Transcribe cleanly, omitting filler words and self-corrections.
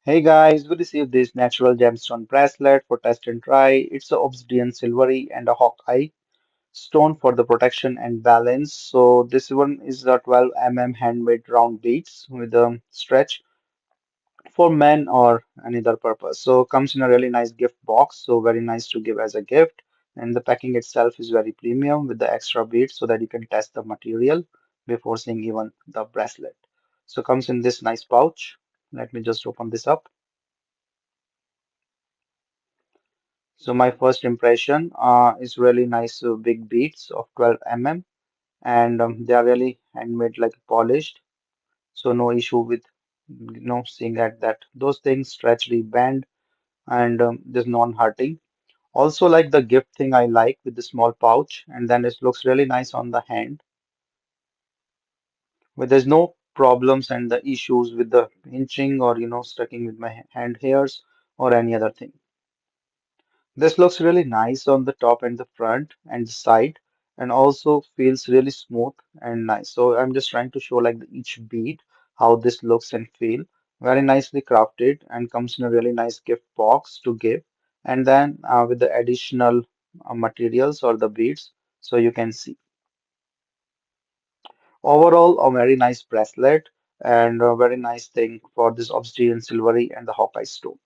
Hey guys, we received this natural gemstone bracelet for test and try. It's a Obsidian Silvery and a Hawkeye stone for the protection and balance. So this one is a 12 handmade round beads with a stretch for men or any other purpose. So comes in a really nice gift box, so very nice to give as a gift. And the packing itself is very premium with the extra beads so that you can test the material before seeing even the bracelet. So comes in this nice pouch. Let me just open this up. So my first impression is really nice big beads of 12 and they are really handmade like polished. So no issue with seeing that those things stretch the band and there's non-hurting. Also like the gift thing I like with the small pouch and then it looks really nice on the hand. But there's no problems and the issues with the pinching or sticking with my hand hairs or any other thing. This looks really nice on the top and the front and the side and also feels really smooth and nice. So I'm just trying to show like each bead how this looks and feel. Very nicely crafted and comes in a really nice gift box to give. And then with the additional materials or the beads so you can see. Overall, a very nice bracelet and a very nice thing for this obsidian silvery and the Hawkeye stone.